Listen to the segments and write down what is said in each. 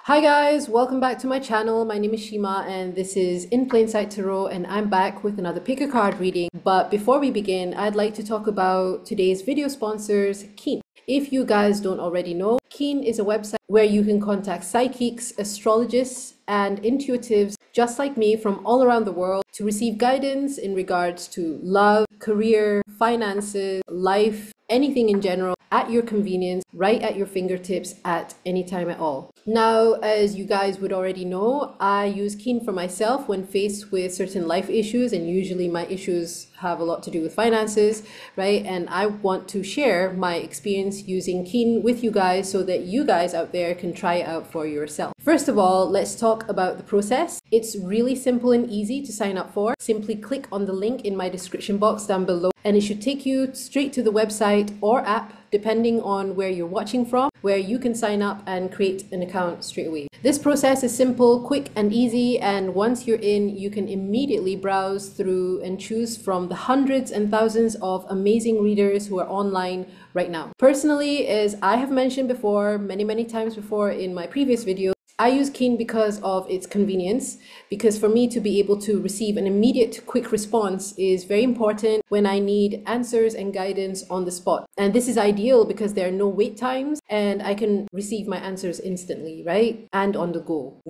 Hi guys, welcome back to my channel. My name is Syima and this is In Plain Sight Tarot, and I'm back with another pick a card reading. But before we begin, I'd like to talk about today's video sponsors, Keen. If you guys don't already know, Keen is a website where you can contact psychics, astrologists, and intuitives just like me from all around the world to receive guidance in regards to love, career, finances, life, anything in general at your convenience, right at your fingertips at any time at all. Now, as you guys would already know, I use Keen for myself when faced with certain life issues, and usually my issues have a lot to do with finances, right? And I want to share my experience using Keen with you guys so that you guys out there can try it out for yourself. First of all, let's talk about the process. It's really simple and easy to sign up for. Simply click on the link in my description box down below and it should take you straight to the website or app, depending on where you're watching from, where you can sign up and create an account straight away. This process is simple, quick and easy, and once you're in, you can immediately browse through and choose from the hundreds and thousands of amazing readers who are online right now. Personally, as I have mentioned before, many times before in my previous videos, I use Keen because of its convenience, because for me to be able to receive an immediate quick response is very important when I need answers and guidance on the spot. And this is ideal because there are no wait times and I can receive my answers instantly, right? And on the go,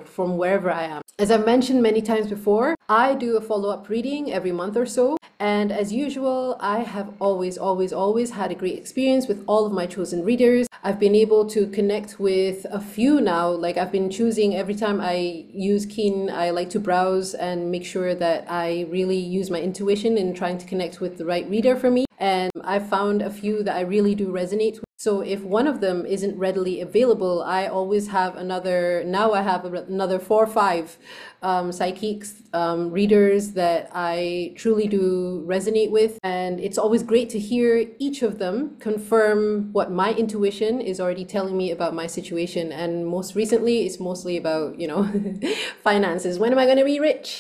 from wherever I am. As I've mentioned many times before, I do a follow-up reading every month or so. And as usual, I have always had a great experience with all of my chosen readers. I've been able to connect with a few now. Like I've been choosing every time I use Keen, I like to browse and make sure that I really use my intuition in trying to connect with the right reader for me. And I've found a few that I really do resonate with. So if one of them isn't readily available, I always have another, now I have another 4 or 5 psychics, readers that I truly do resonate with. And it's always great to hear each of them confirm what my intuition is already telling me about my situation. And most recently, it's mostly about, finances. When am I going to be rich?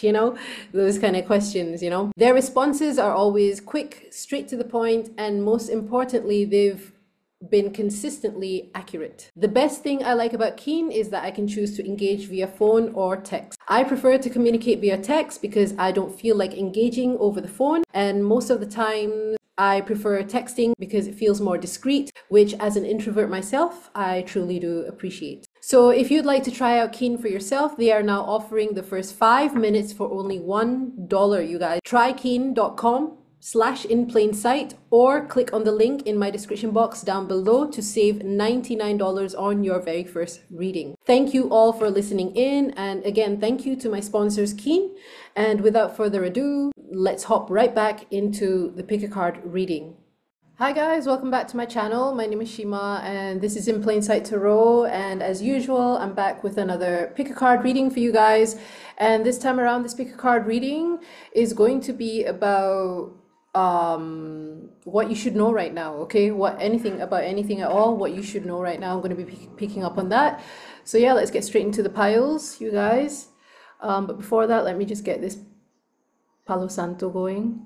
Those kind of questions, Their responses are always quick, straight to the point, and most importantly, they've been consistently accurate. The best thing I like about Keen is that I can choose to engage via phone or text. I prefer to communicate via text because I don't feel like engaging over the phone, and most of the time I prefer texting because it feels more discreet, which as an introvert myself, I truly do appreciate. So if you'd like to try out Keen for yourself, they are now offering the first 5 minutes for only $1, you guys. Try keen.com/inplainsight or click on the link in my description box down below to save $99 on your very first reading. Thank you all for listening in, and again, thank you to my sponsors Keen. And without further ado, let's hop right back into the pick a card reading. Hi guys, welcome back to my channel. My name is Syima and this is In Plain Sight Tarot, and as usual I'm back with another pick a card reading for you guys. And this time around, this pick a card reading is going to be about what you should know right now, okay? Anything at all, what you should know right now. I'm going to be picking up on that. So yeah, let's get straight into the piles, you guys. But before that, let me just get this Palo Santo going.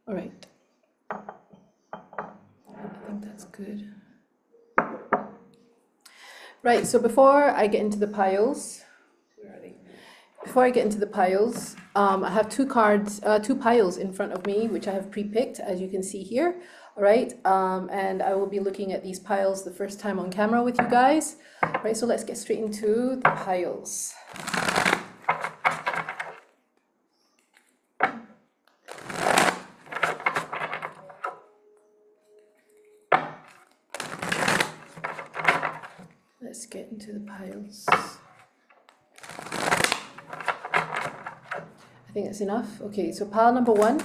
All right, I think that's good. Right, so before I get into the piles, where are they? Before I get into the piles, I have two piles in front of me, which I have pre-picked, as you can see here. All right, and I will be looking at these piles the first time on camera with you guys. All right, so let's get straight into the piles. Let's get into the piles. I think that's enough. Okay, so pile number 1.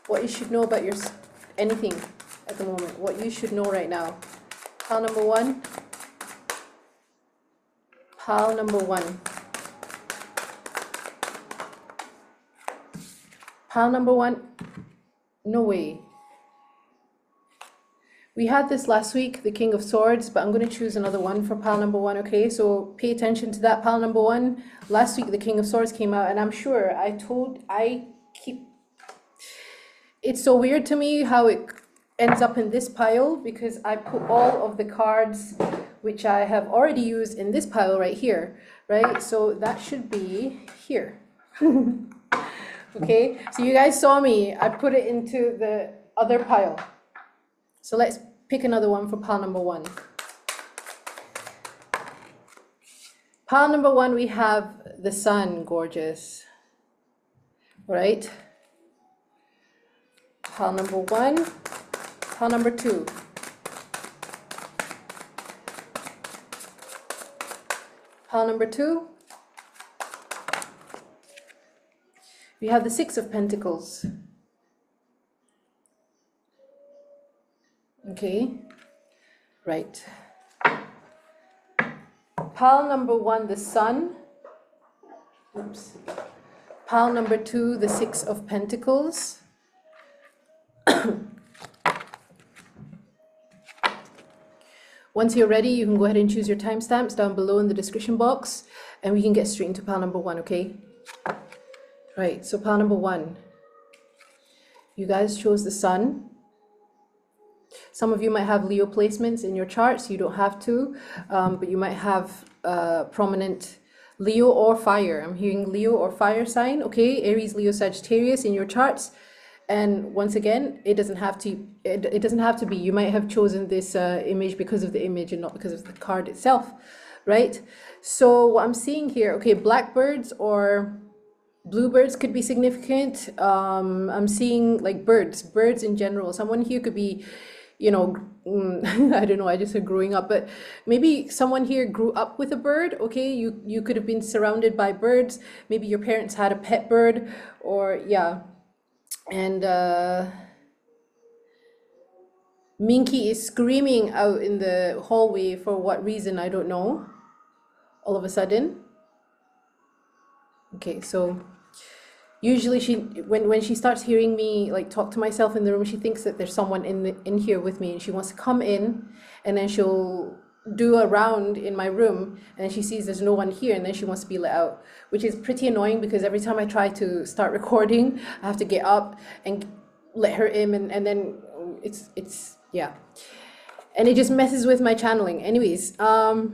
What you should know about anything at the moment, what you should know right now. Pile number one. Pile number one. Pile number one. No way. We had this last week, the King of Swords, but I'm going to choose another one for pile number one, okay? So pay attention to that pile number one. Last week, the King of Swords came out, and I'm sure it's so weird to me how it ends up in this pile, because I put all of the cards which I have already used in this pile right here, right? So that should be here. Okay, so you guys saw me, I put it into the other pile. So let's pick another one for pile number one. Pile number one, we have the sun, gorgeous. All right. Pile number one, pile number two. Pile number two. We have the Six of Pentacles. Okay, right. Pile number one, the sun. Oops. Pile number two, the Six of Pentacles. Once you're ready, you can go ahead and choose your timestamps down below in the description box, and we can get straight into pile number one, okay? Right, so pile number one. You guys chose the sun. Some of you might have Leo placements in your charts. You don't have to, but you might have prominent Leo or fire. I'm hearing Leo or fire sign, okay? Aries, Leo, Sagittarius in your charts. And once again, it doesn't have to. It doesn't have to be. You might have chosen this image because of the image and not because of the card itself, right? So what I'm seeing here, okay, blackbirds or bluebirds could be significant. I'm seeing like birds in general. Someone here could be, you know, I don't know, I just said growing up, but maybe someone here grew up with a bird, okay? You could have been surrounded by birds. Maybe your parents had a pet bird, or yeah. And Minky is screaming out in the hallway for what reason, I don't know, all of a sudden. Okay, so usually when she starts hearing me like talk to myself in the room, she thinks that there's someone in here with me, and she wants to come in, and then she'll do a round in my room, and then she sees there's no one here, and then she wants to be let out, which is pretty annoying because every time I try to start recording, I have to get up and let her in, and then it's yeah, and it just messes with my channeling. Anyways, the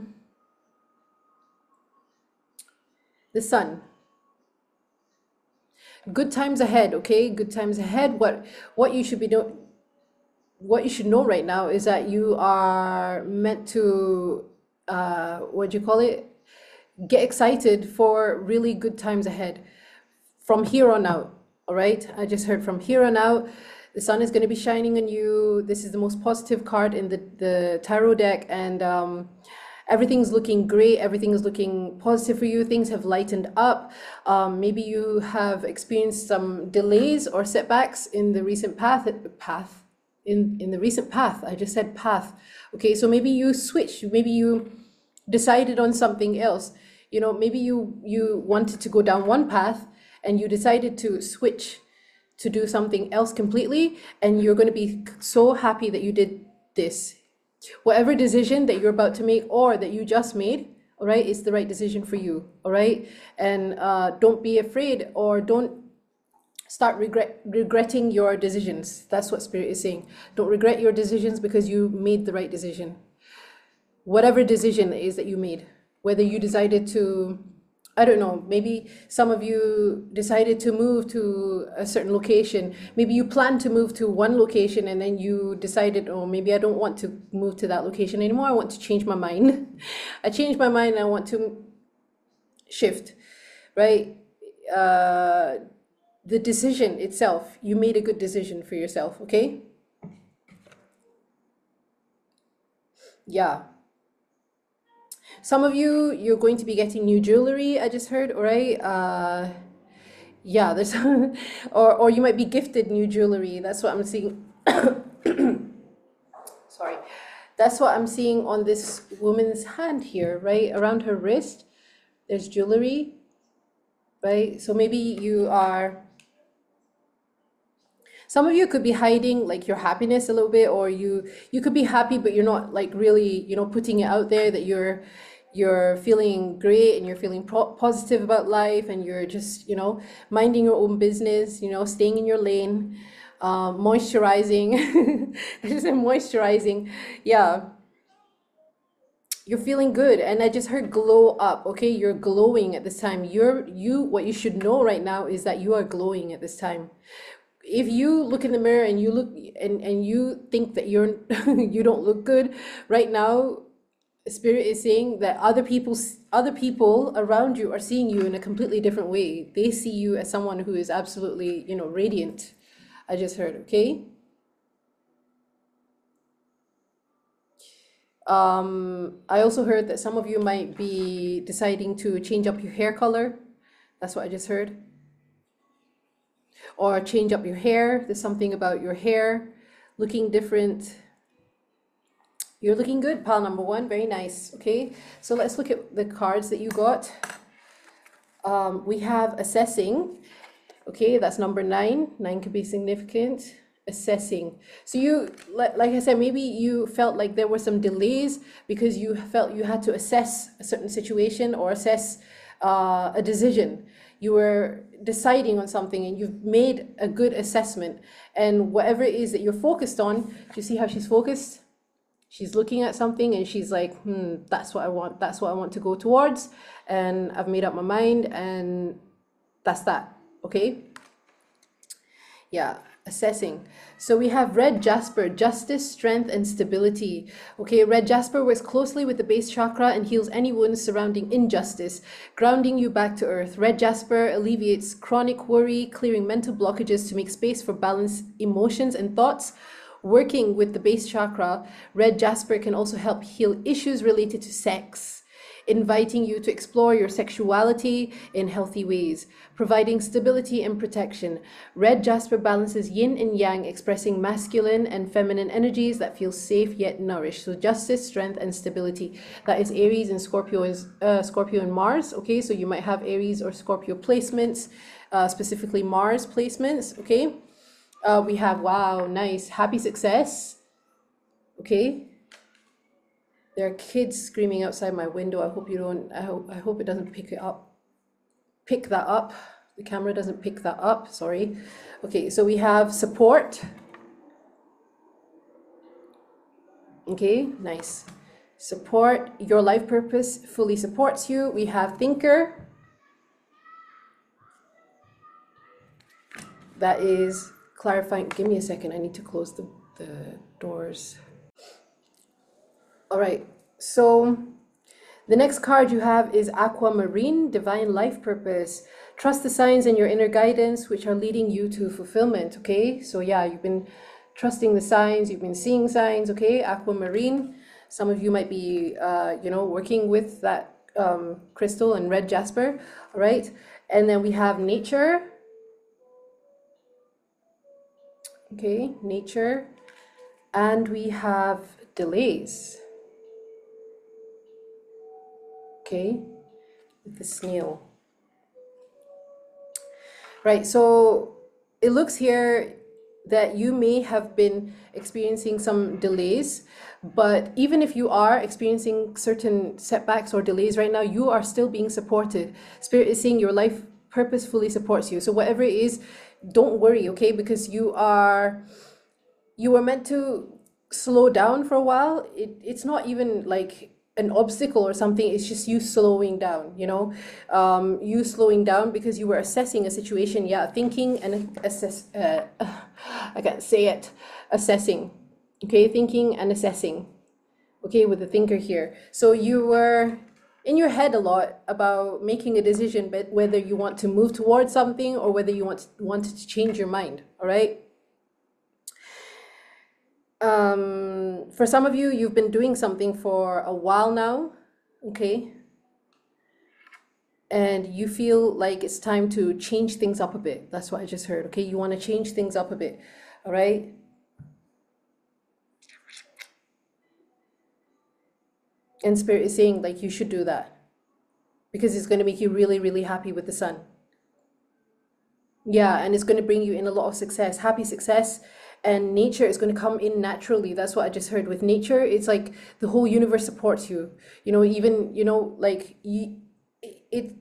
sun. Good times ahead, okay? Good times ahead. What you should be doing, what you should know right now is that you are meant to, what do you call it? Get excited for really good times ahead from here on out, all right? I just heard from here on out, the sun is going to be shining on you. This is the most positive card in the tarot deck, and everything's looking great. Everything is looking positive for you. Things have lightened up. Maybe you have experienced some delays or setbacks in the recent path. In the recent path. I just said path. Okay, so maybe you switched. Maybe you decided on something else. You know, maybe you wanted to go down one path and you decided to switch to do something else completely, and you're going to be so happy that you did this. Whatever decision that you're about to make or that you just made, all right, is the right decision for you, all right? And don't be afraid, or don't start regretting your decisions. That's what Spirit is saying. Don't regret your decisions, because you made the right decision. Whatever decision it is that you made, whether you decided to, I don't know, maybe some of you decided to move to a certain location. Maybe you planned to move to one location and then you decided, oh, maybe I don't want to move to that location anymore. I want to change my mind. I changed my mind and I want to shift, right? The decision itself, you made a good decision for yourself, okay? Yeah. Some of you, you're going to be getting new jewelry, I just heard, all right? Yeah, there's, or you might be gifted new jewelry. That's what I'm seeing. sorry. That's what I'm seeing on this woman's hand here, right? Around her wrist, there's jewelry, right? So maybe you are, some of you could be hiding like your happiness a little bit, or you could be happy, but you're not like really, you know, putting it out there that you're feeling great and you're feeling positive about life, and you're just, you know, minding your own business, you know, staying in your lane, moisturizing. I just said moisturizing. Yeah, you're feeling good, and I just heard glow up. Okay, you're glowing at this time. What you should know right now is that you are glowing at this time. If you look in the mirror and you look and you think that you're you don't look good right now, Spirit is saying that other people around you are seeing you in a completely different way. They see you as someone who is absolutely, you know, radiant. I just heard. Okay. I also heard that some of you might be deciding to change up your hair color. That's what I just heard. Or change up your hair. There's something about your hair looking different. You're looking good, pal number one. Very nice. Okay, so let's look at the cards that you got. We have assessing. Okay, that's number 9. 9 could be significant. Assessing. So you, like I said, maybe you felt like there were some delays because you felt you had to assess a certain situation or assess a decision. You were deciding on something and you've made a good assessment, and whatever it is that you're focused on, do you see how she's focused? She's looking at something and she's like, that's what I want. That's what I want to go towards. And I've made up my mind, and that's that. Okay. Yeah. Assessing. So we have red jasper, justice, strength, and stability. Okay, red jasper works closely with the base chakra and heals any wounds surrounding injustice, grounding you back to earth. Red jasper alleviates chronic worry, clearing mental blockages to make space for balanced emotions and thoughts. Working with the base chakra, red jasper can also help heal issues related to sex, inviting you to explore your sexuality in healthy ways, providing stability and protection. Red jasper balances yin and yang, expressing masculine and feminine energies that feel safe yet nourished. So justice, strength, and stability. That is Aries and Scorpio and Mars. Okay, so you might have Aries or Scorpio placements, specifically Mars placements. Okay, we have, wow, nice, happy success. Okay. There are kids screaming outside my window. I hope you don't, I hope it doesn't pick that up. The camera doesn't pick that up, sorry. Okay, so we have support. Okay, nice. Support, your life purpose fully supports you. We have thinker. That is clarifying. Give me a second, I need to close the doors. All right, so the next card you have is Aquamarine, Divine Life Purpose. Trust the signs and your inner guidance, which are leading you to fulfillment, okay? So yeah, you've been trusting the signs, you've been seeing signs, okay? Aquamarine, some of you might be, you know, working with that crystal and red jasper, all right? And then we have Nature. Okay, Nature. And we have Delays. Okay, with the snail. Right, so it looks here that you may have been experiencing some delays, but even if you are experiencing certain setbacks or delays right now, you are still being supported. Spirit is saying your life purpose fully supports you. So whatever it is, don't worry, okay? Because you were meant to slow down for a while. It's not even like an obstacle or something, it's just you slowing down, you know, you slowing down because you were assessing a situation, yeah, thinking and I can't say it, assessing, okay, thinking and assessing, okay, with the thinker here. So you were in your head a lot about making a decision, but whether you want to move towards something or whether you wanted to change your mind, all right? For some of you, you've been doing something for a while now, okay? And you feel like it's time to change things up a bit. That's what I just heard, okay? You want to change things up a bit, all right? And Spirit is saying like you should do that because it's going to make you really, really happy with the sun. Yeah, and it's going to bring you in a lot of success, happy success, and nature is going to come in naturally. That's what I just heard with nature. It's like the whole universe supports you. You know, even, you know, like it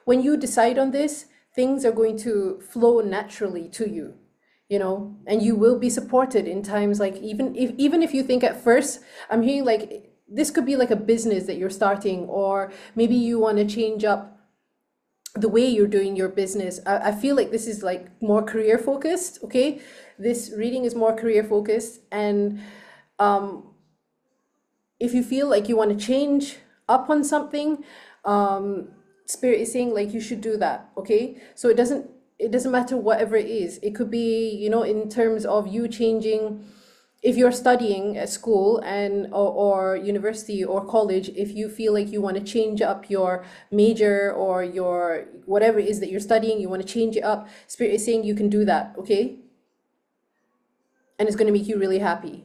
when you decide on this, things are going to flow naturally to you, you know, and you will be supported in times like even if you think at first, I'm hearing like this could be like a business that you're starting, or maybe you want to change up the way you're doing your business. I feel like this is like more career focused, okay? This reading is more career focused. And if you feel like you want to change up on something, Spirit is saying like you should do that, okay? So it doesn't matter whatever it is. It could be, you know, in terms of you changing, if you're studying at school and or university or college, if you feel like you want to change up your major or your whatever it is that you're studying, you want to change it up, Spirit is saying you can do that, okay? And it's going to make you really happy.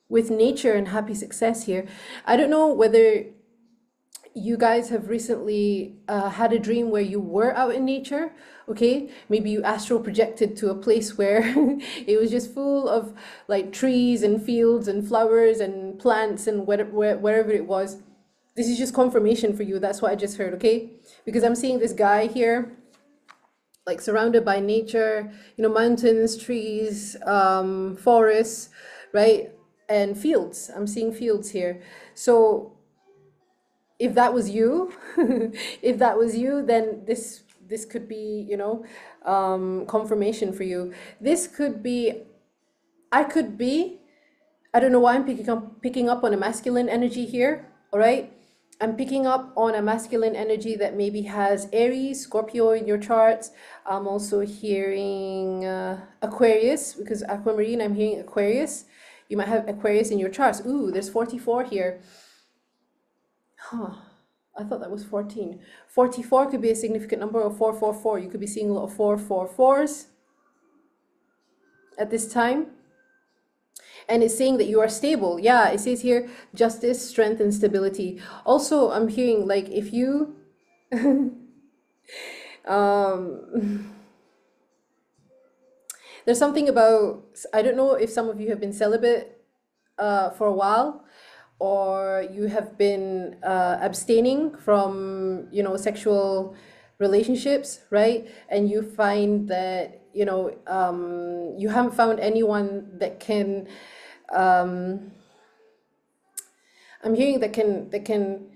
With nature and happy success here, I don't know whether you guys have recently had a dream where you were out in nature, okay? Maybe you astral projected to a place where it was just full of like trees and fields and flowers and plants and wherever it was. This is just confirmation for you. That's what I just heard, okay? Because I'm seeing this guy here, like surrounded by nature, you know, mountains, trees, forests, right? And fields. I'm seeing fields here. So if that was you, if that was you, then this could be, you know, confirmation for you. This could be, I could be, I don't know why I'm picking up on a masculine energy here, all right? I'm picking up on a masculine energy that maybe has Aries, Scorpio in your charts. I'm also hearing Aquarius, because aquamarine, I'm hearing Aquarius. You might have Aquarius in your charts. Ooh, there's 44 here. Huh. I thought that was 14. 44 could be a significant number, or 444. You could be seeing a lot of 444s at this time. And it's saying that you are stable. Yeah, it says here, justice, strength, and stability. Also, I'm hearing like if you, there's something about, I don't know if some of you have been celibate for a while, or you have been abstaining from, you know, sexual relationships, right? And you find that, you know, you haven't found anyone that can, I'm hearing that can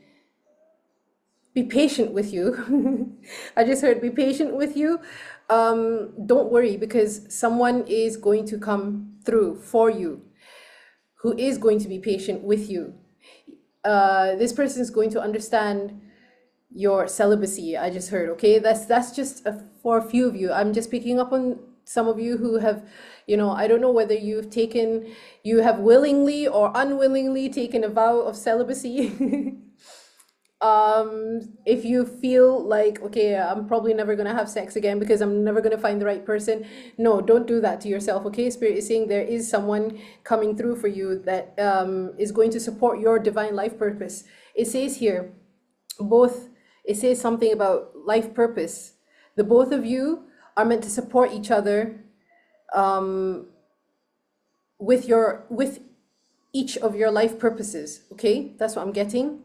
be patient with you. I just heard be patient with you. Don't worry, because someone is going to come through for you, who is going to be patient with you. This person is going to understand your celibacy. I just heard, okay? That's just for a few of you. I'm just picking up on some of you who have, you know, I don't know whether you have willingly or unwillingly taken a vow of celibacy. If you feel like, okay, I'm probably never gonna have sex again because I'm never gonna find the right person, no, don't do that to yourself, okay? Spirit is saying there is someone coming through for you that is going to support your divine life purpose. It says here, it says something about life purpose. The both of you are meant to support each other with each of your life purposes, okay? That's what I'm getting.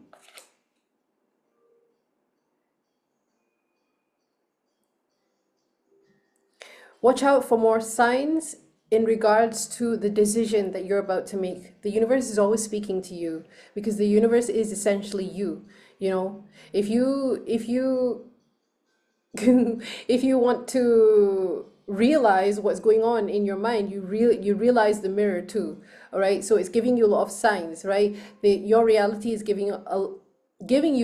Watch out for more signs in regards to the decision that you're about to make. The universe is always speaking to you, because the universe is essentially you. You know, if you if you want to realize what's going on in your mind, you realize the mirror too. All right, so it's giving you a lot of signs, right? Your reality is giving you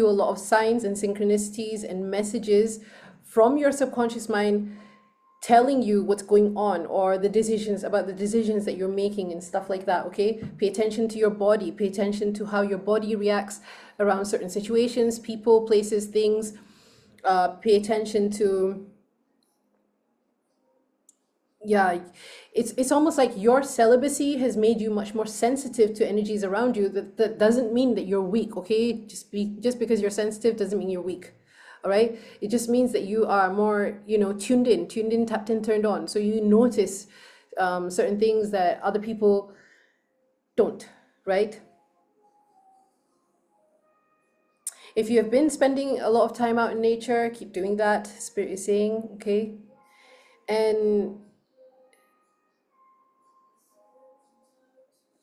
a lot of signs and synchronicities and messages from your subconscious mind, telling you what's going on, or the decisions that you're making and stuff like that, okay? Pay attention to your body, pay attention to how your body reacts around certain situations, people, places, things. Pay attention to yeah, it's almost like your celibacy has made you much more sensitive to energies around you. That doesn't mean that you're weak, okay? Just because you're sensitive doesn't mean you're weak. All right? It just means that you are more, you know, tuned in, tapped in, turned on. So you notice certain things that other people don't, right? If you have been spending a lot of time out in nature, keep doing that, Spirit is saying, okay? And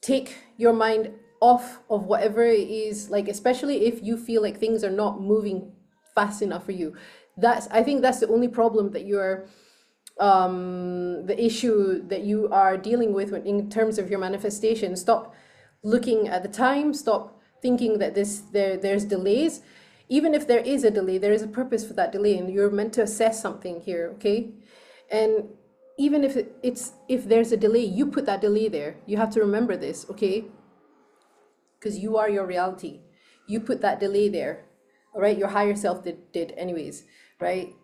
take your mind off of whatever it is, like, especially if you feel like things are not moving fast enough for you. I think that's the only problem that you're, the issue that you are dealing with in terms of your manifestation. Stop looking at the time, stop thinking that there's delays. Even if there is a delay, there is a purpose for that delay, and you're meant to assess something here, okay? And even if there's a delay, you put that delay there. You have to remember this, okay? Because you are your reality. You put that delay there, all right? Your higher self did anyways, right?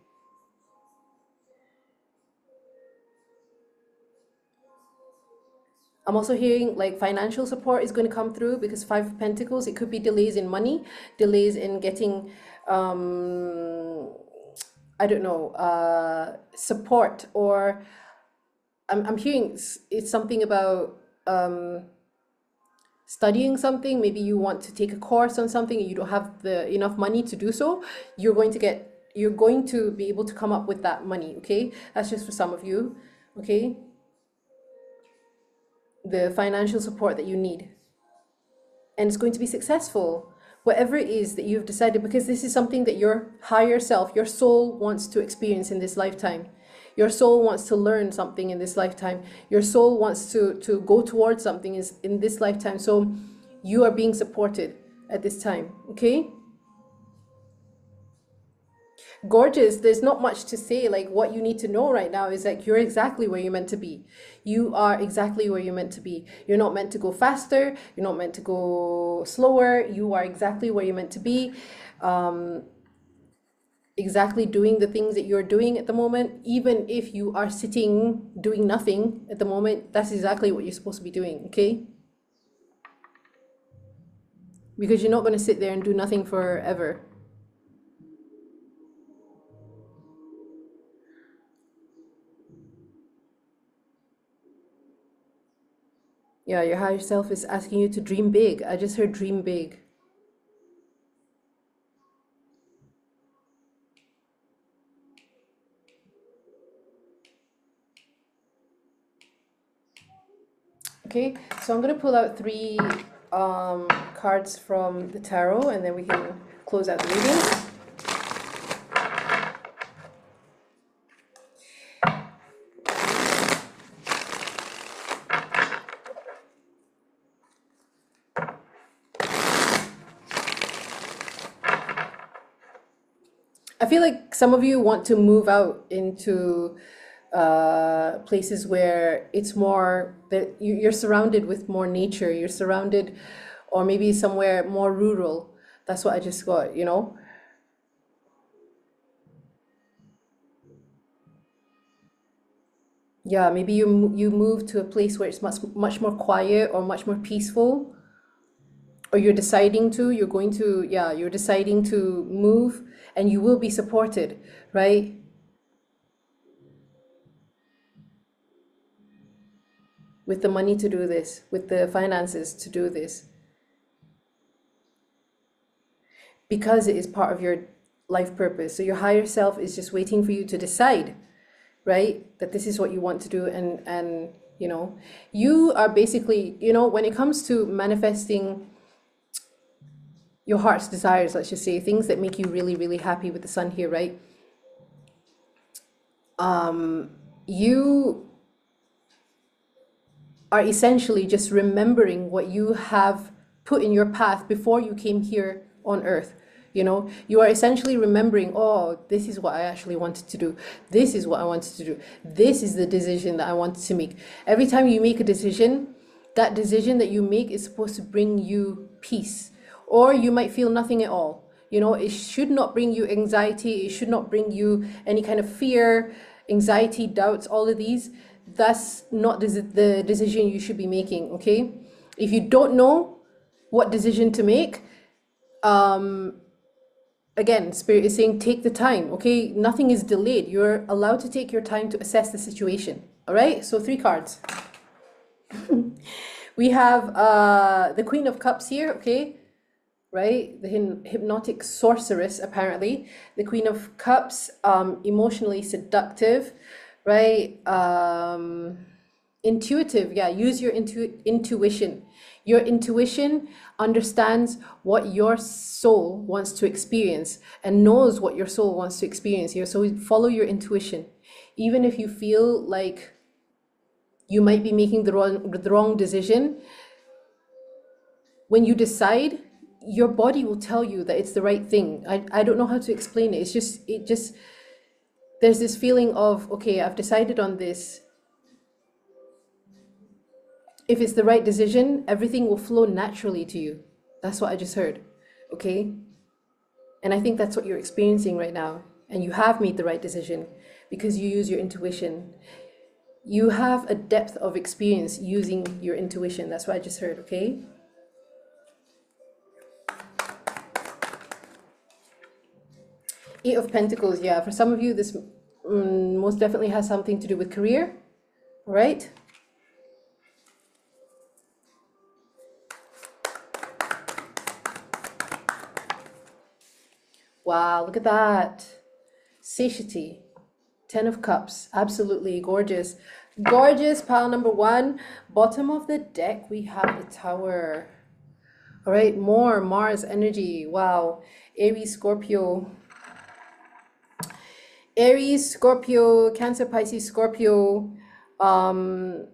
I'm also hearing like financial support is going to come through, because Five of Pentacles, it could be delays in money, delays in getting, I don't know, support, or I'm hearing it's something about studying something. Maybe you want to take a course on something and you don't have enough money to do so. You're going to be able to come up with that money, okay? That's just for some of you, okay? The financial support that you need. And it's going to be successful, whatever it is that you've decided, because this is something that your higher self, your soul wants to experience in this lifetime. Your soul wants to learn something in this lifetime. Your soul wants to go towards something in this lifetime. So you are being supported at this time, okay? Gorgeous. There's not much to say. Like, what you need to know right now is that you're exactly where you're meant to be. You are exactly where you're meant to be. You're not meant to go faster. You're not meant to go slower. You are exactly where you're meant to be. Exactly doing the things that you're doing at the moment. Even if you are sitting doing nothing at the moment, that's exactly what you're supposed to be doing, okay? Because you're not going to sit there and do nothing forever. Yeah, your higher self is asking you to dream big. I just heard dream big. Okay, so I'm going to pull out three cards from the tarot, and then we can close out the reading. I feel like some of you want to move out into places where it's more that you're surrounded with more nature. You're surrounded, or maybe somewhere more rural. That's what I just got, you know. Yeah, maybe you move to a place where it's much more quiet or much more peaceful, or you're deciding to, you're deciding to move, and you will be supported, right? With the money to do this, with the finances to do this, because it is part of your life purpose. So your higher self is just waiting for you to decide, right? That this is what you want to do. And you know, you are basically, you know, when it comes to manifesting your heart's desires, let's just say things that make you really, really happy with the sun here, right? You are essentially just remembering what you have put in your path before you came here on earth. You know, you are essentially remembering, oh, this is what I actually wanted to do. This is what I wanted to do. This is the decision that I wanted to make. Every time you make a decision, that decision that you make is supposed to bring you peace. Or you might feel nothing at all. You know, it should not bring you anxiety. It should not bring you any kind of fear, anxiety, doubts, all of these. that's not the decision you should be making, okay? If you don't know what decision to make, again, Spirit is saying take the time, okay? Nothing is delayed. You're allowed to take your time to assess the situation, all right? So 3 cards. We have the Queen of Cups here, okay? Right? The hypnotic sorceress, apparently. The Queen of Cups, emotionally seductive, right? Intuitive, yeah, use your intuition. Your intuition understands what your soul wants to experience and knows what your soul wants to experience here. So follow your intuition. Even if you feel like you might be making the wrong decision, when you decide, your body will tell you that it's the right thing. I don't know how to explain it. It just, there's this feeling of, okay, I've decided on this. If it's the right decision, everything will flow naturally to you. That's what I just heard, okay? And I think that's what you're experiencing right now. And you have made the right decision because you use your intuition. You have a depth of experience using your intuition. That's what I just heard, okay? Eight of Pentacles, yeah. For some of you, this most definitely has something to do with career, right? Wow, look at that. Satiety. 10 of Cups. Absolutely gorgeous. Gorgeous. Pile number 1. Bottom of the deck, we have the Tower. All right, more Mars energy. Wow. Aries, Scorpio. Aries, Scorpio, Cancer, Pisces, Scorpio. Sun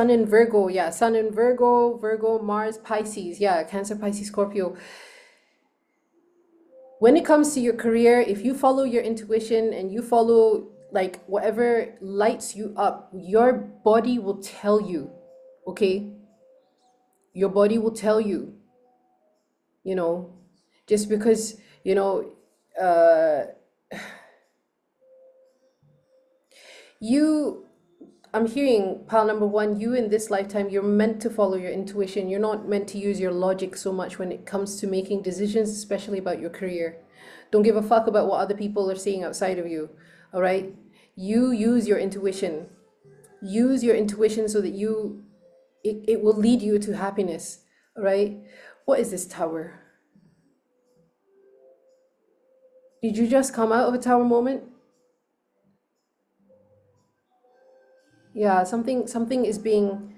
in Virgo. Yeah, Sun in Virgo, Virgo, Mars, Pisces. Yeah, Cancer, Pisces, Scorpio. When it comes to your career, if you follow your intuition and you follow like whatever lights you up, your body will tell you, okay? Your body will tell you, you know, just because, you know, I'm hearing pile number 1, you in this lifetime, you're meant to follow your intuition. You're not meant to use your logic so much when it comes to making decisions, especially about your career. Don't give a fuck about what other people are saying outside of you, all right? You use your intuition. Use your intuition so that it will lead you to happiness, all right? What is this Tower? Did you just come out of a Tower moment? Yeah, something is being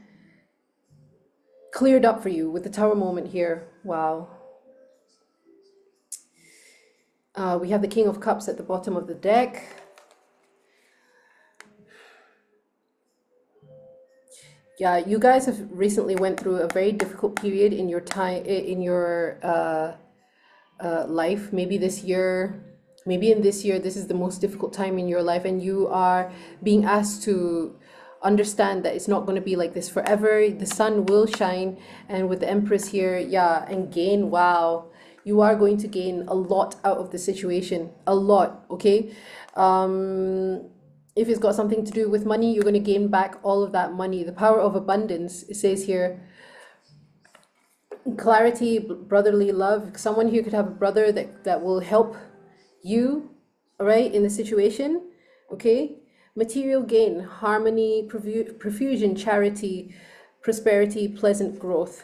cleared up for you with the Tower moment here. Wow. We have the King of Cups at the bottom of the deck. Yeah, you guys have recently went through a very difficult period in your time, in your life. Maybe this year, maybe in this year, this is the most difficult time in your life, and you are being asked to understand that it's not going to be like this forever. The sun will shine, and with the Empress here, yeah, and gain. Wow, you are going to gain a lot out of the situation, a lot, okay? If it's got something to do with money, you're going to gain back all of that money. The power of abundance, it says here. Clarity, brotherly love. Someone here could have a brother that will help you, all right, in the situation, okay? Material gain, harmony, profusion, charity, prosperity, pleasant growth.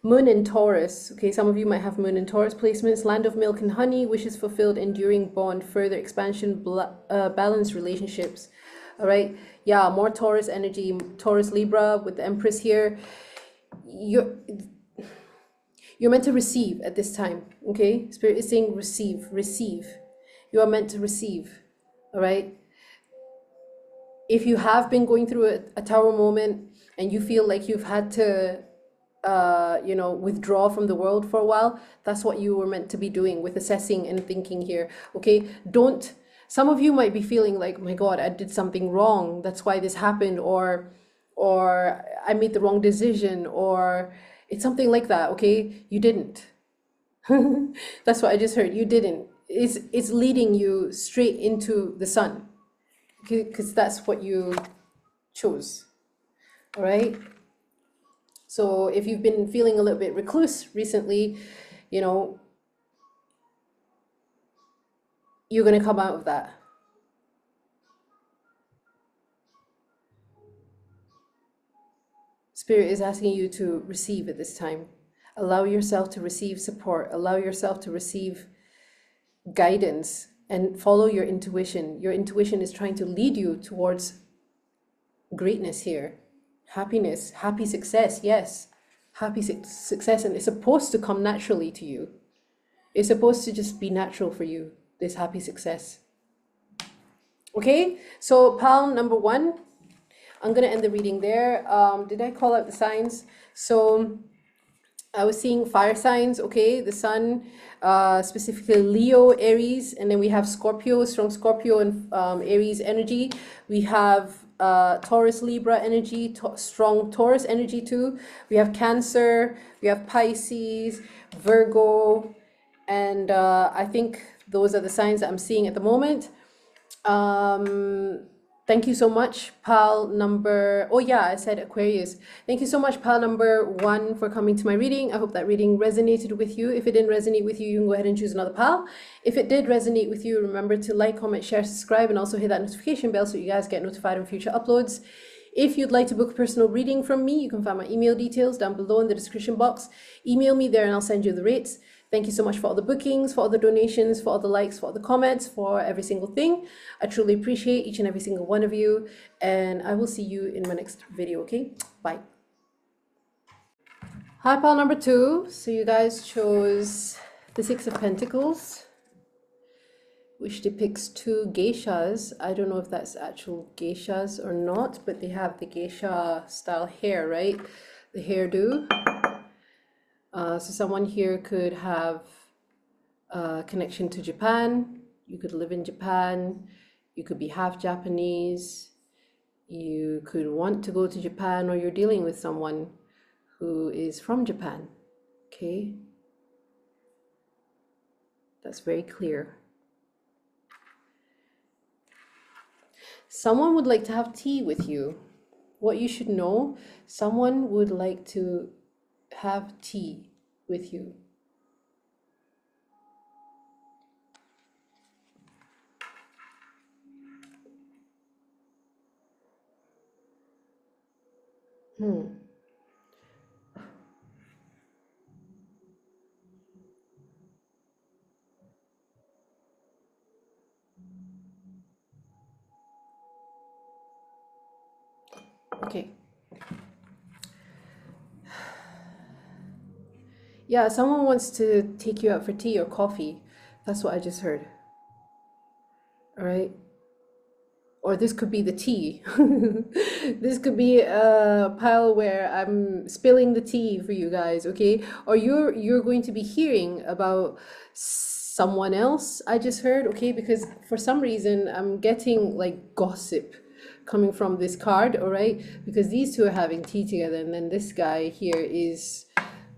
Moon in Taurus, okay, some of you might have Moon in Taurus placements. Land of milk and honey, wishes fulfilled, enduring bond, further expansion, balanced relationships, all right? Yeah, more Taurus energy, Taurus Libra with the Empress here. You're meant to receive at this time, okay? Spirit is saying receive. You are meant to receive, all right? If you have been going through a Tower moment and you feel like you've had to you know, withdraw from the world for a while, that's what you were meant to be doing with assessing and thinking here, okay? Some of you might be feeling like, oh my God, I did something wrong, that's why this happened, or I made the wrong decision, or it's something like that, okay? You didn't. That's what I just heard. You didn't. It's leading you straight into the sun. because that's what you chose. All right. So if you've been feeling a little bit recluse recently, you know, you're going to come out of that. Spirit is asking you to receive at this time. Allow yourself to receive support. Allow yourself to receive guidance and follow your intuition. Your intuition is trying to lead you towards greatness here. Happiness, happy success, yes. Happy success, and it's supposed to come naturally to you. It's supposed to just be natural for you, this happy success. Okay, so pile number 1, I'm going to end the reading there. Did I call out the signs? So I was seeing fire signs, okay, the sun, specifically Leo, Aries, and then we have Scorpio, strong Scorpio and Aries energy. We have Taurus, Libra energy, strong Taurus energy too. We have Cancer, we have Pisces, Virgo, and I think those are the signs that I'm seeing at the moment. Thank you so much, pal number, oh yeah, I said Aquarius. Thank you so much, pal number 1, for coming to my reading. I hope that reading resonated with you. If it didn't resonate with you, you can go ahead and choose another pal. If it did resonate with you, remember to like, comment, share, subscribe, and also hit that notification bell so you guys get notified on future uploads. If you'd like to book a personal reading from me, you can find my email details down below in the description box. Email me there and I'll send you the rates. Thank you so much for all the bookings, for all the donations, for all the likes, for all the comments, for every single thing. I truly appreciate each and every single one of you. And I will see you in my next video, okay? Bye. Hi, pile number 2. So you guys chose the 6 of Pentacles, which depicts 2 geishas. I don't know if that's actual geishas or not, but they have the geisha style hair, right? The hairdo. So someone here could have a connection to Japan. You could live in Japan. You could be half Japanese. You could want to go to Japan, or you're dealing with someone who is from Japan. Okay? That's very clear. Someone would like to have tea with you. What you should know, someone would like to have tea with you. Okay. Yeah, someone wants to take you out for tea or coffee. That's what I just heard. All right. Or this could be the tea. This could be a pile where I'm spilling the tea for you guys, okay? Or you're going to be hearing about someone else I just heard, okay? Because for some reason I'm getting like gossip coming from this card, all right? Because these two are having tea together, and then this guy here is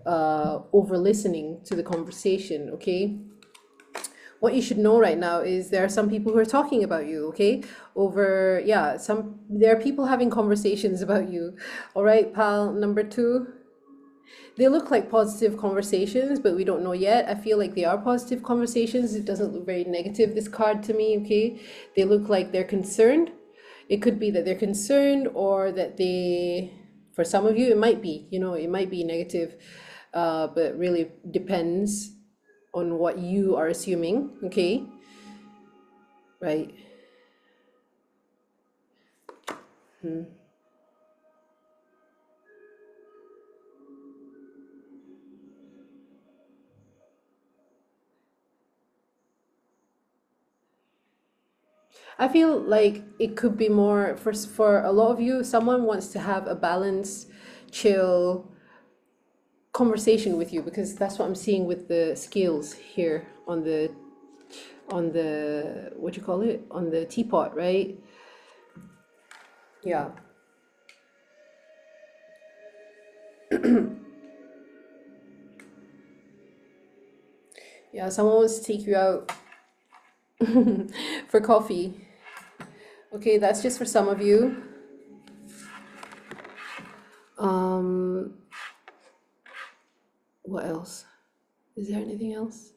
over listening to the conversation, okay? What you should know right now is there are some people who are talking about you, okay? Over, yeah, there are people having conversations about you. All right, pal number 2. They look like positive conversations, but we don't know yet. I feel like they are positive conversations. It doesn't look very negative, this card, to me, okay? They look like they're concerned. It could be that they're concerned, or that for some of you, it might be, it might be negative, but really depends on what you are assuming, okay? Right. I feel like it could be more for a lot of you, someone wants to have a balanced, chill conversation with you, because that's what I'm seeing with the scales here on the what you call it, on the teapot, right? Yeah. Yeah, someone wants to take you out for coffee. Okay, that's just for some of you. Um, what else? Is there anything else?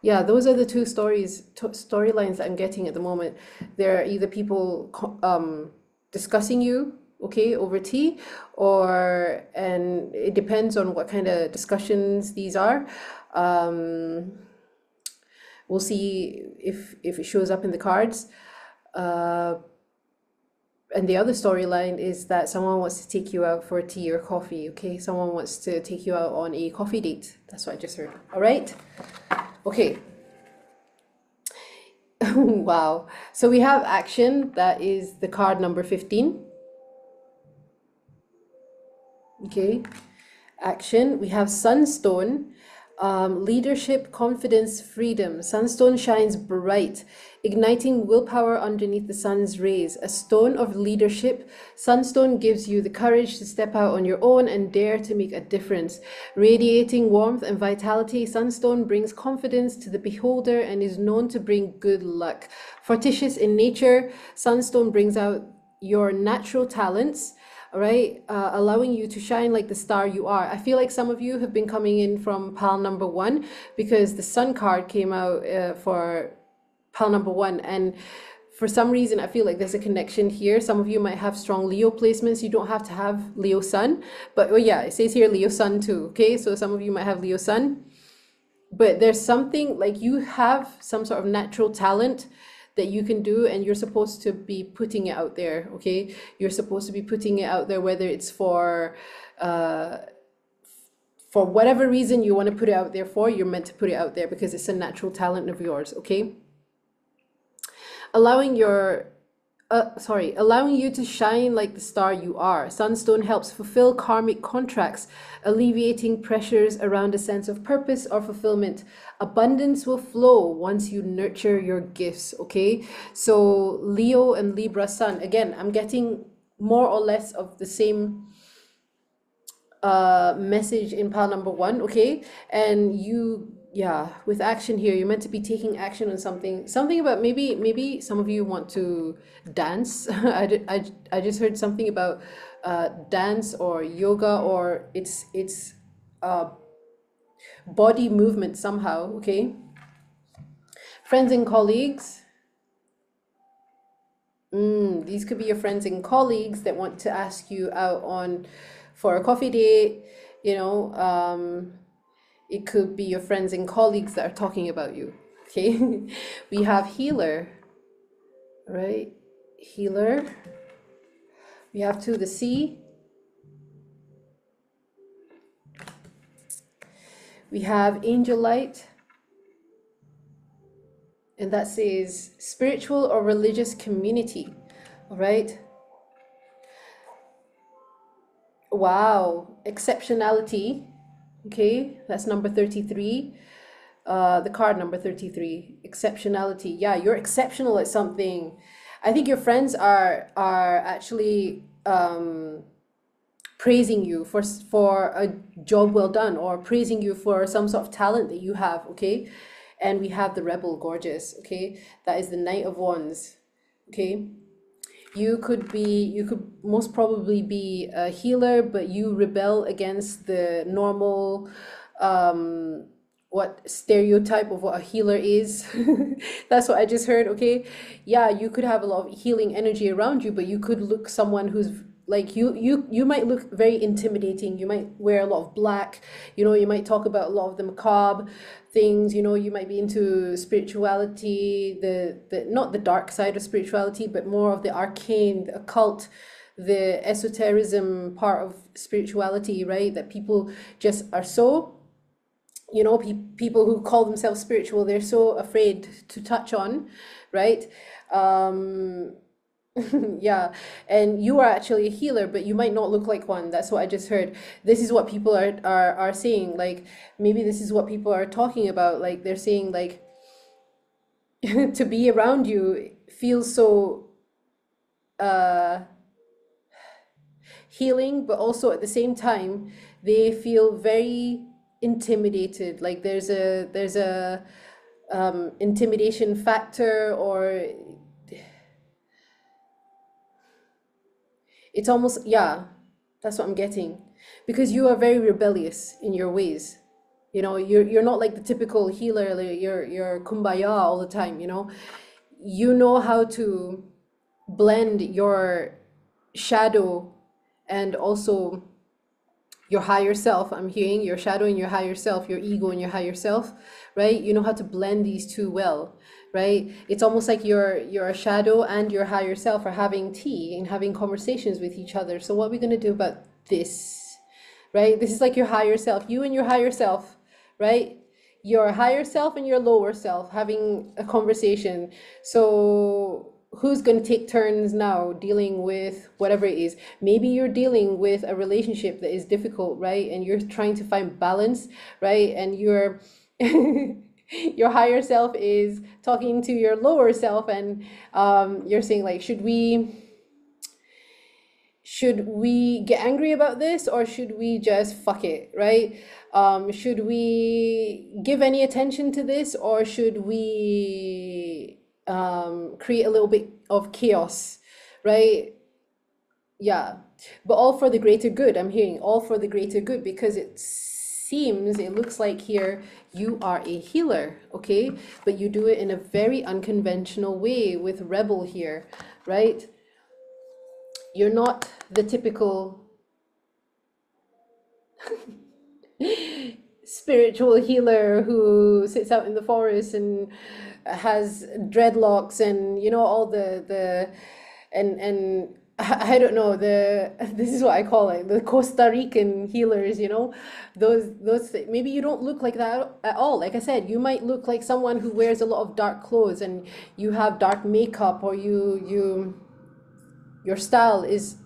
Yeah, those are the two storylines that I'm getting at the moment. There are either people discussing you, okay, over tea, and it depends on what kind of discussions these are. Um, we'll see if it shows up in the cards. Uh, and the other storyline is that someone wants to take you out for tea or coffee, okay? Someone wants to take you out on a coffee date. That's what I just heard. All right? Okay. Wow. So we have action. That is the card number 15. Okay. Action. We have sunstone. Leadership, confidence, freedom. Sunstone shines bright, igniting willpower underneath the sun's rays. A stone of leadership, sunstone gives you the courage to step out on your own and dare to make a difference. Radiating warmth and vitality, sunstone brings confidence to the beholder and is known to bring good luck. Fortitious in nature, sunstone brings out your natural talents, all right, allowing you to shine like the star you are. I feel like some of you have been coming in from pile number 1 because the sun card came out for pile number 1, and for some reason I feel like there's a connection here. Some of you might have strong Leo placements. You don't have to have Leo sun, but oh yeah, it says here Leo sun too, okay? So some of you might have Leo sun, but there's something like you have some sort of natural talent that you can do, and you're supposed to be putting it out there, okay? You're supposed to be putting it out there, whether it's for whatever reason you want to put it out there for, you're meant to put it out there because it's a natural talent of yours, okay? Allowing you to shine like the star you are. Sunstone helps fulfill karmic contracts, alleviating pressures around a sense of purpose or fulfillment. Abundance will flow once you nurture your gifts, okay? So Leo and Libra sun, again, I'm getting more or less of the same message in pile number 1, okay? And you, yeah, with action here, you're meant to be taking action on something about maybe some of you want to dance. I just heard something about dance or yoga, or it's body movement somehow, okay? Friends and colleagues. These could be your friends and colleagues that want to ask you out on for a coffee date, you know. It could be your friends and colleagues that are talking about you, okay? We have healer, right? Healer. We have to the sea. We have angel light. And that says spiritual or religious community, all right? Wow, exceptionality, okay? That's number 33. The card number 33, exceptionality. Yeah, you're exceptional at something. I think your friends are actually praising you for a job well done, or praising you for some sort of talent that you have, okay? And we have the rebel, gorgeous, okay? That is the Knight of Wands, okay? You could most probably be a healer, but you rebel against the normal what stereotype of what a healer is. That's what I just heard, okay? Yeah, you could have a lot of healing energy around you, but you could look someone who's like you might look very intimidating. You might wear a lot of black, you know, you might talk about a lot of the macabre things, you know, you might be into spirituality, the not the dark side of spirituality, but more of the arcane, the occult, the esotericism part of spirituality, right? That people just are so, you know, people who call themselves spiritual, they're so afraid to touch on, right? Yeah, and you are actually a healer, but you might not look like one. That's what I just heard. This is what people are saying. Like, maybe this is what people are talking about. Like, they're saying, like, to be around you feels so healing, but also at the same time, they feel very intimidated. Like there's a intimidation factor, or it's almost, yeah, that's what I'm getting. Because you are very rebellious in your ways. You know, you're not like the typical healer, like you're kumbaya all the time, you know. You know how to blend your shadow and also your higher self. I'm hearing your shadow and your higher self, your ego and your higher self, right? You know how to blend these two well, right? It's almost like your shadow and your higher self are having tea and having conversations with each other. So what are we going to do about this, right? This is like your higher self, you and your higher self, right? Your higher self and your lower self having a conversation. So who's going to take turns now dealing with whatever it is? Maybe you're dealing with a relationship that is difficult, right? And you're trying to find balance, right? And you're your higher self is talking to your lower self, and you're saying like, should we get angry about this, or should we just fuck it, right? Should we give any attention to this, or should we create a little bit of chaos, right? Yeah, but all for the greater good. I'm hearing all for the greater good, because it looks like here you are a healer, okay? But you do it in a very unconventional way with rebel here, right? You're not the typical spiritual healer who sits out in the forest and has dreadlocks and, you know, all the and I don't know, this is what I call it, the Costa Rican healers, you know, those maybe you don't look like that at all. Like I said, you might look like someone who wears a lot of dark clothes and you have dark makeup, or your style is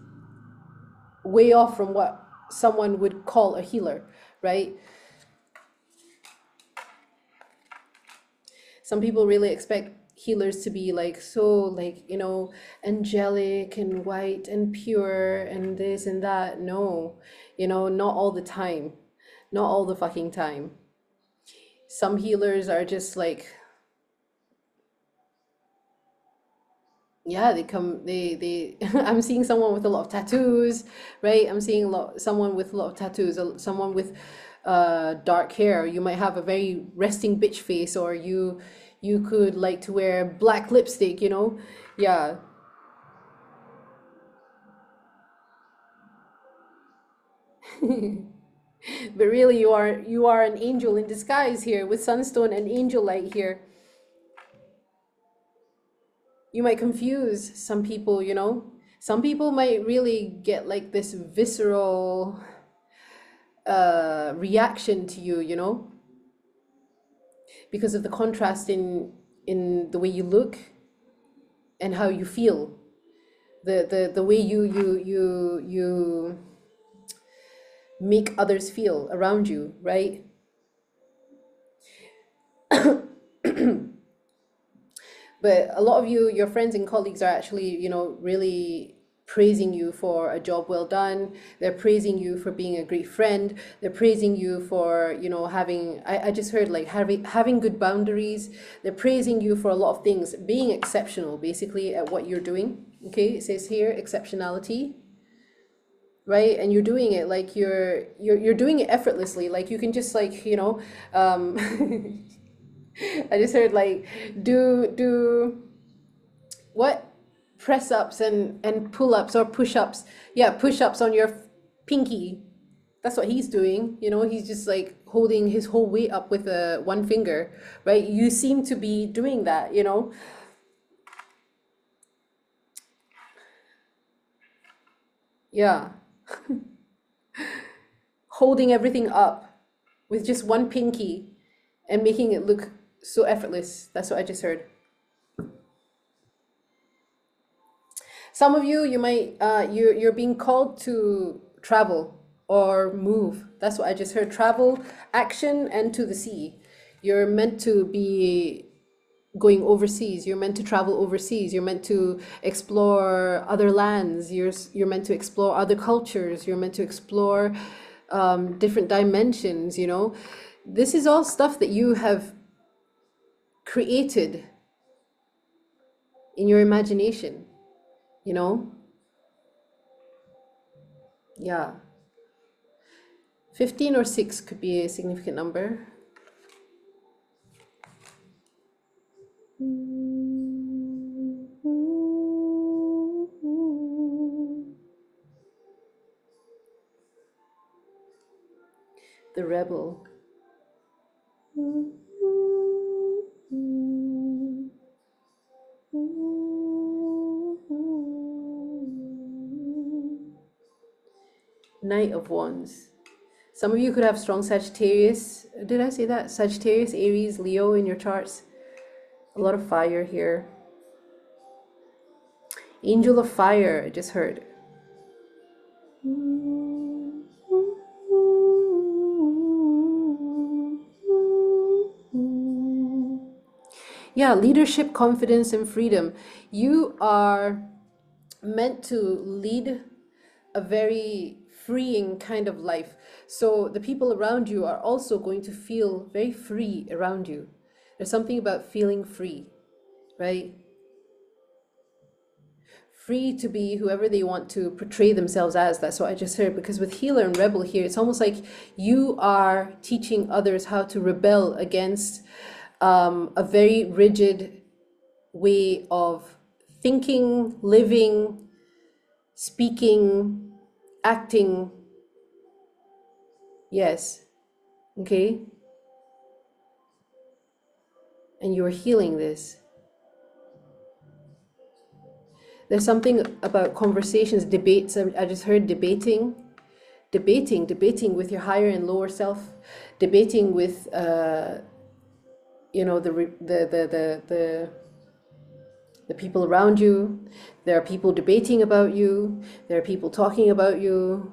way off from what someone would call a healer, right? Some people really expect healers to be like so, like, you know, angelic and white and pure and this and that. No, you know, not all the time, not all the fucking time. Some healers are just like, yeah, they I'm seeing someone with a lot of tattoos, right? I'm seeing someone with a lot of tattoos, someone with dark hair. You might have a very resting bitch face, or you could like to wear black lipstick, you know. Yeah. But really, you are an angel in disguise here with sunstone and angel light here. You might confuse some people, you know. Some people might really get like this visceral reaction to you, you know, because of the contrast in the way you look and how you feel, the way you make others feel around you, right? But a lot of your friends and colleagues are actually, you know, really praising you for a job well done. They're praising you for being a great friend. They're praising you for, you know, having, I just heard like having good boundaries. They're praising you for a lot of things, being exceptional basically at what you're doing. Okay, it says here exceptionality, right? And you're doing it like you're doing it effortlessly. Like you can just like, you know, I just heard like do what, press ups and pull ups or push ups. Yeah, push ups on your pinky. That's what he's doing. You know, he's just like holding his whole weight up with one finger, right? You seem to be doing that, you know. Yeah, holding everything up with just one pinky and making it look so effortless. That's what I just heard. Some of you, you might you're being called to travel or move. That's what I just heard. Travel, action, and to the sea. You're meant to be going overseas. You're meant to travel overseas. You're meant to explore other lands. You're meant to explore other cultures. You're meant to explore different dimensions, you know. This is all stuff that you have created in your imagination, you know. Yeah. 15 or 6 could be a significant number. The rebel. Knight of Wands. Some of you could have strong Sagittarius. Did I say that? Sagittarius, Aries, Leo in your charts. A lot of fire here. Angel of Fire, I just heard. Yeah, leadership, confidence, and freedom. You are meant to lead a very freeing kind of life. So the people around you are also going to feel very free around you. There's something about feeling free, right? Free to be whoever they want to portray themselves as. That's what I just heard. Because with healer and rebel here, it's almost like you are teaching others how to rebel against a very rigid way of thinking, living, speaking, acting. Yes. Okay. And you're healing this. There's something about conversations, debates. I just heard debating with your higher and lower self, debating with you know, the people around you. There are people debating about you. There are people talking about you.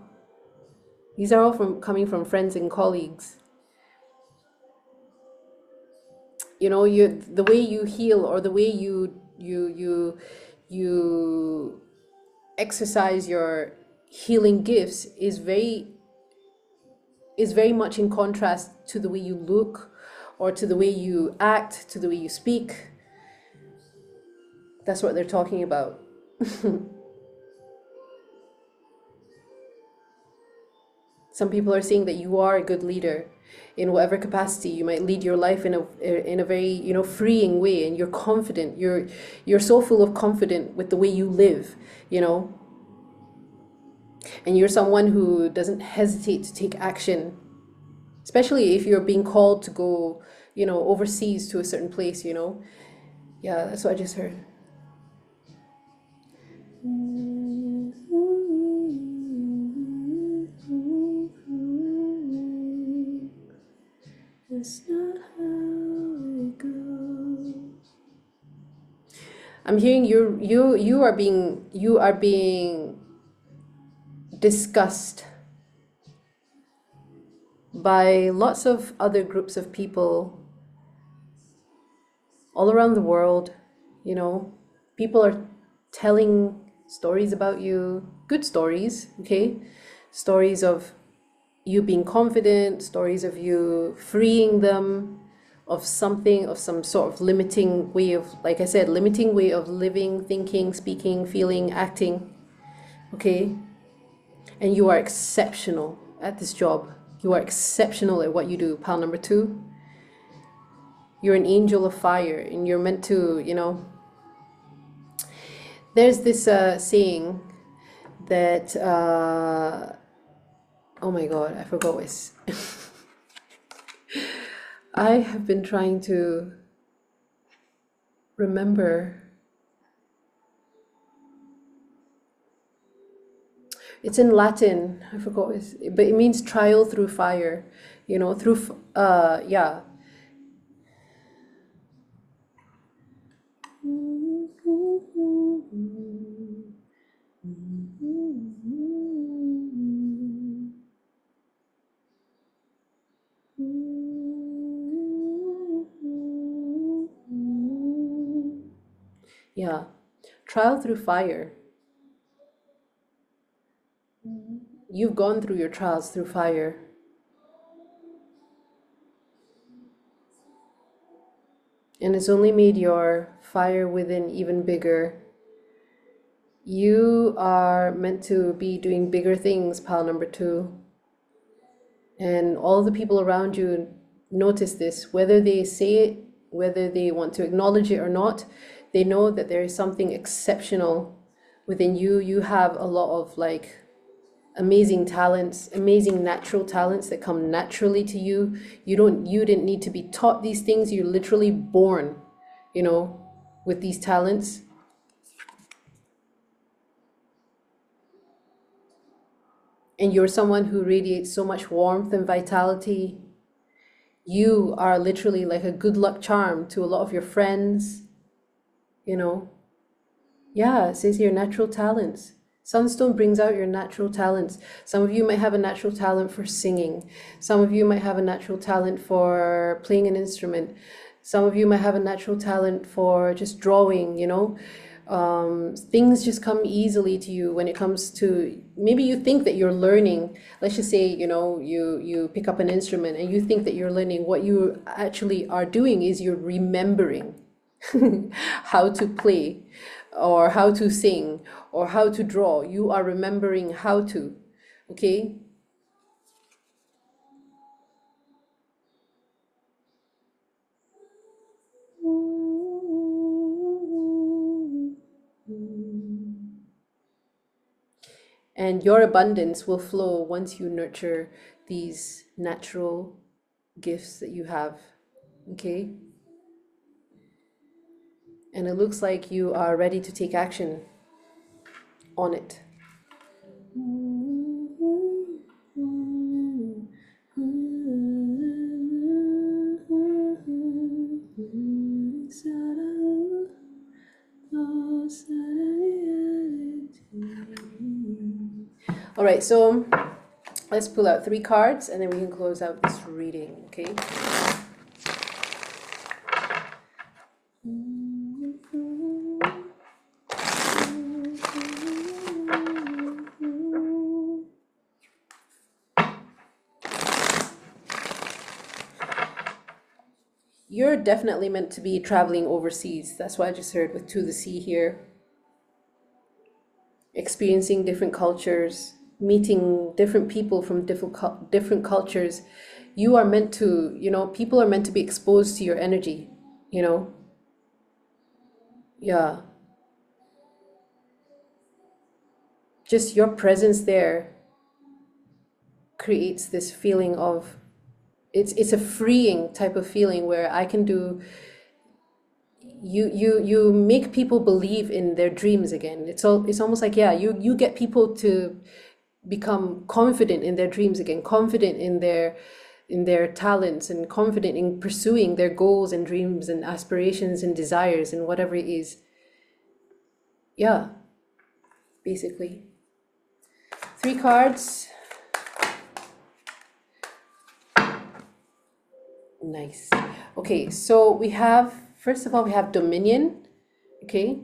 These are all coming from friends and colleagues. You know, the way you heal, or the way you exercise your healing gifts is very much in contrast to the way you look, or to the way you act, to the way you speak. That's what they're talking about. Some people are saying that you are a good leader in whatever capacity. You might lead your life in a very, you know, freeing way, and you're confident. You're so full of confidence with the way you live, you know. And you're someone who doesn't hesitate to take action, especially if you're being called to go, you know, overseas to a certain place, you know. Yeah, that's what I just heard. That's not how it goes. I'm hearing you are being discussed by lots of other groups of people all around the world. You know, people are telling stories about you, good stories, okay? Stories of you being confident, stories of you freeing them of something, of some sort of limiting way of, like I said, limiting way of living, thinking, speaking, feeling, acting, okay? And you are exceptional at this job. You are exceptional at what you do, pal number 2. You're an angel of fire, and you're meant to, you know, there's this saying that, oh my God, I forgot this. I have been trying to remember. It's in Latin, I forgot this, but it means trial through fire, you know, through, yeah. Yeah. Trial through fire. You've gone through your trials through fire. And it's only made your fire within even bigger. You are meant to be doing bigger things, pile number two. And all the people around you notice this, whether they say it, whether they want to acknowledge it or not, they know that there is something exceptional within you. You have a lot of like amazing talents, amazing natural talents that come naturally to you. You didn't need to be taught these things. You're literally born, you know, with these talents. And you're someone who radiates so much warmth and vitality. You are literally like a good luck charm to a lot of your friends, you know. Yeah, it says here natural talents. Sunstone brings out your natural talents. Some of you might have a natural talent for singing. Some of you might have a natural talent for playing an instrument. Some of you might have a natural talent for just drawing, you know. Things just come easily to you when it comes to, maybe you think that you're learning. Let's just say, you know, you pick up an instrument and you think that you're learning. What you actually are doing is you're remembering how to play or how to sing or how to draw. You are remembering how to, okay? And your abundance will flow once you nurture these natural gifts that you have, okay? And it looks like you are ready to take action on it. All right, so let's pull out 3 cards and then we can close out this reading, okay? You're definitely meant to be traveling overseas. That's what I just heard with To the Sea here. Experiencing different cultures, meeting different people from different cultures. You are meant to, you know, people are meant to be exposed to your energy, you know? Yeah. Just your presence there creates this feeling of, it's a freeing type of feeling where I can do, you make people believe in their dreams again. It's almost like, yeah, you get people to become confident in their dreams again, confident in their talents, and confident in pursuing their goals and dreams and aspirations and desires and whatever it is. Yeah, basically. 3 cards. Nice. Okay, so we have, first of all, we have Dominion. Okay.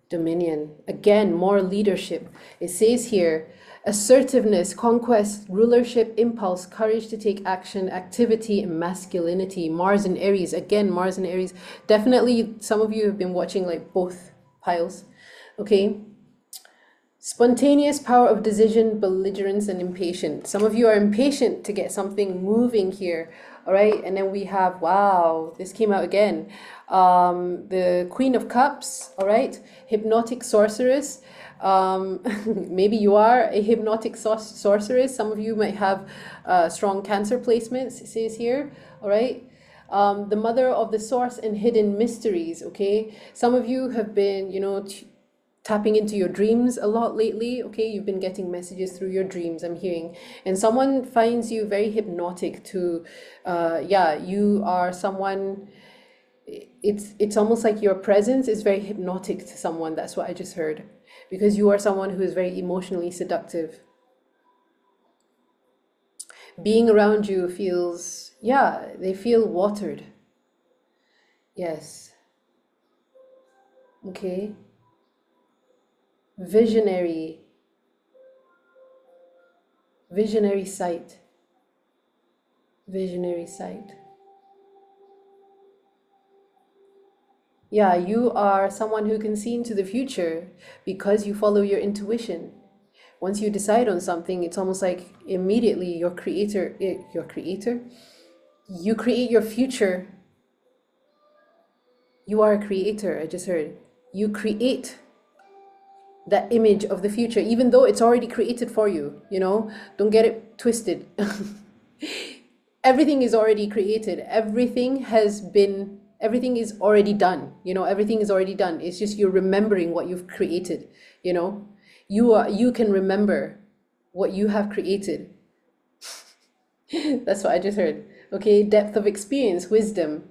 Dominion. Again, more leadership. It says here, assertiveness, conquest, rulership, impulse, courage to take action, activity, and masculinity. Mars and Aries. Again, Mars and Aries. Definitely, some of you have been watching like both piles. Okay. Spontaneous power of decision, belligerence, and impatient. Some of you are impatient to get something moving here. All right. And then we have, wow, this came out again. The Queen of Cups. All right. Hypnotic sorceress. Maybe you are a hypnotic sorceress. Some of you might have strong Cancer placements, it says here. All right. The mother of the source and hidden mysteries. Okay. Some of you have been, you know, tapping into your dreams a lot lately. Okay, you've been getting messages through your dreams, I'm hearing, and someone finds you very hypnotic to yeah, you are someone, it's almost like your presence is very hypnotic to someone. That's what I just heard, because you are someone who is very emotionally seductive. Being around you feels, yeah, they feel watered. Yes. Okay. Visionary. Visionary sight. Visionary sight. Yeah, you are someone who can see into the future because you follow your intuition. Once you decide on something, it's almost like immediately your creator, you create your future. You are a creator, I just heard. You create that image of the future, even though it's already created for you, you know? Don't get it twisted. Everything is already created. Everything is already done. You know, everything is already done. It's just you're remembering what you've created, you know? You can remember what you have created. That's what I just heard. Okay, depth of experience, wisdom.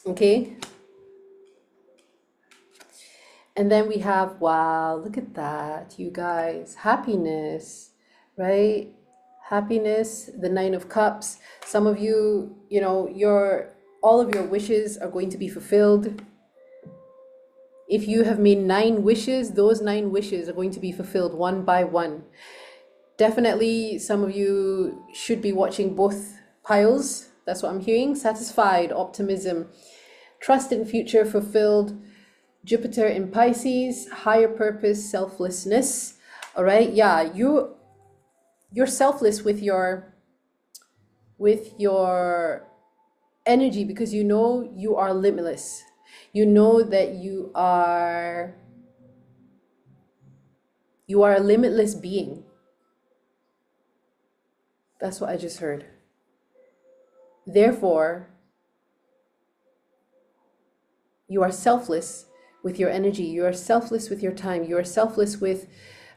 Okay. And then we have, wow, look at that, you guys. Happiness, right? Happiness, the Nine of Cups. Some of you, you know, all of your wishes are going to be fulfilled. If you have made 9 wishes, those 9 wishes are going to be fulfilled one by one. Definitely, some of you should be watching both piles. That's what I'm hearing. Satisfied, optimism, trust in future fulfilled. Jupiter in Pisces, higher purpose, selflessness. All right, yeah, you're selfless with your energy because you know you are limitless. You know that you are a limitless being. That's what I just heard. Therefore, you are selfless with your energy. You are selfless with your time. You are selfless with,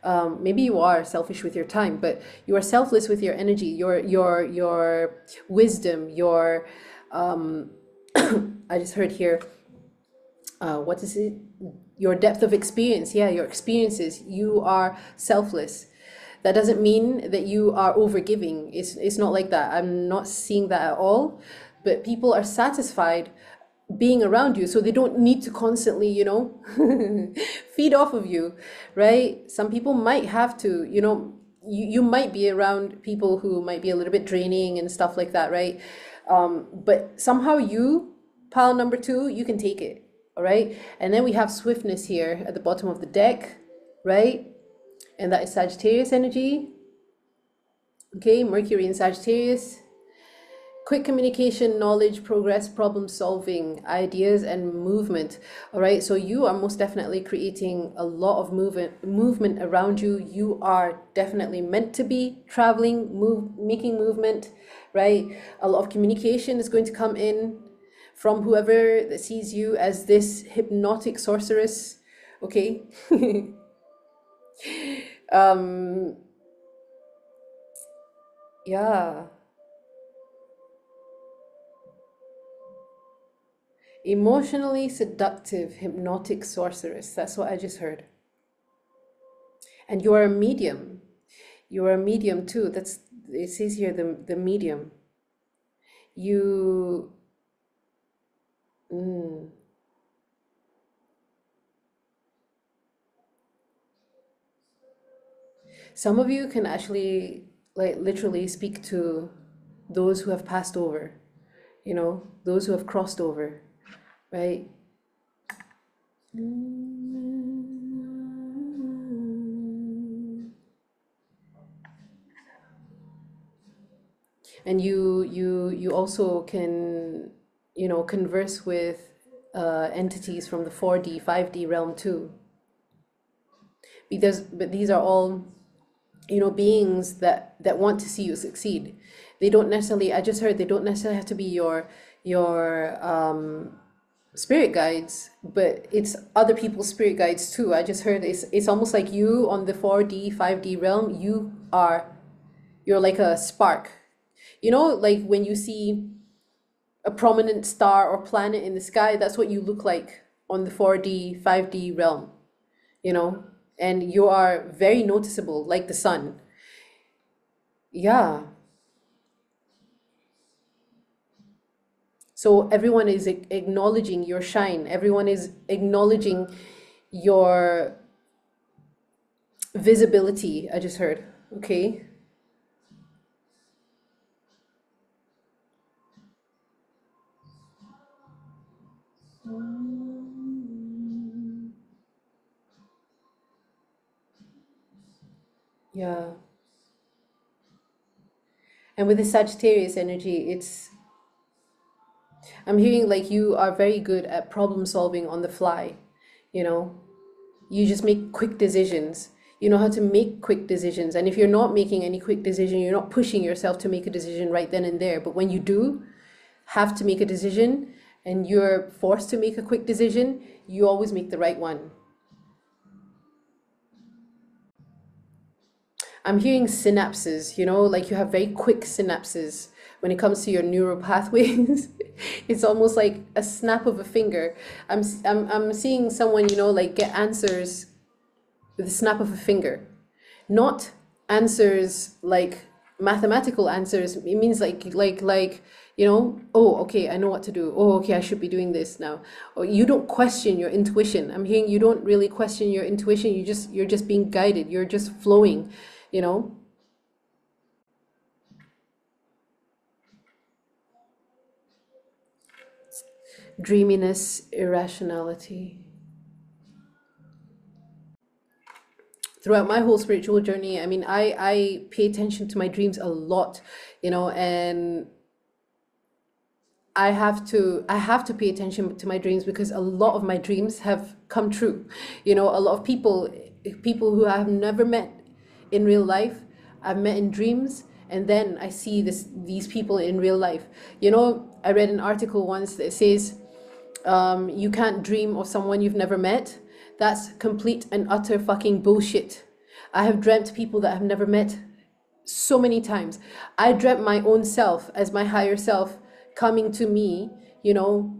maybe you are selfish with your time, but you are selfless with your energy, your wisdom, your, I just heard here, what is it? Your depth of experience. Yeah, your experiences. You are selfless. That doesn't mean that you are overgiving. It's not like that. I'm not seeing that at all. But people are satisfied being around you, so they don't need to constantly, you know, feed off of you, right? Some people might have to, you know, you might be around people who might be a little bit draining and stuff like that, right? But somehow you, pile number 2, you can take it, all right? And then we have swiftness here at the bottom of the deck, right? And that is Sagittarius energy. Okay, Mercury in Sagittarius. Quick communication, knowledge, progress, problem solving, ideas, and movement. All right, so you are most definitely creating a lot of movement around you. You are definitely meant to be traveling, making movement, right? A lot of communication is going to come in from whoever that sees you as this hypnotic sorceress. Okay. Yeah. Emotionally seductive, hypnotic sorceress. That's what I just heard. And you are a medium. You are a medium too. It says here the medium. You some of you can actually like literally speak to those who have passed over, you know, those who have crossed over, right? And you also can, you know, converse with entities from the 4D 5D realm too, but these are all, you know, beings that want to see you succeed. They don't necessarily, I just heard, they don't necessarily have to be your spirit guides, but it's other people's spirit guides too. I just heard it's almost like you on the 4D 5D realm, you're like a spark. You know, like when you see a prominent star or planet in the sky, that's what you look like on the 4D 5D realm, you know, and you are very noticeable like the sun. Yeah. So everyone is acknowledging your shine. Everyone is acknowledging your visibility, I just heard. Okay. Yeah. And with the Sagittarius energy, I'm hearing like you are very good at problem solving on the fly, you know? You just make quick decisions. You know how to make quick decisions. And if you're not making any quick decision, you're not pushing yourself to make a decision right then and there. But when you do have to make a decision and you're forced to make a quick decision, you always make the right one. I'm hearing synapses, you know, like you have very quick synapses when it comes to your neural pathways. It's almost like a snap of a finger. I'm seeing someone, you know, like get answers with the snap of a finger. Not answers like mathematical answers. It means like, you know, oh, okay, I know what to do. Oh, okay, I should be doing this now. Or you don't question your intuition. I'm hearing you don't really question your intuition. You're just being guided. You're just flowing, you know. Dreaminess, irrationality. Throughout my whole spiritual journey, I mean, I pay attention to my dreams a lot, you know, and I have to pay attention to my dreams because a lot of my dreams have come true. You know, a lot of people who I have never met in real life, I've met in dreams, and then I see these people in real life. You know, I read an article once that says you can't dream of someone you've never met. That's complete and utter fucking bullshit. I have dreamt people that I've never met so many times. I dreamt my own self as my higher self coming to me, you know,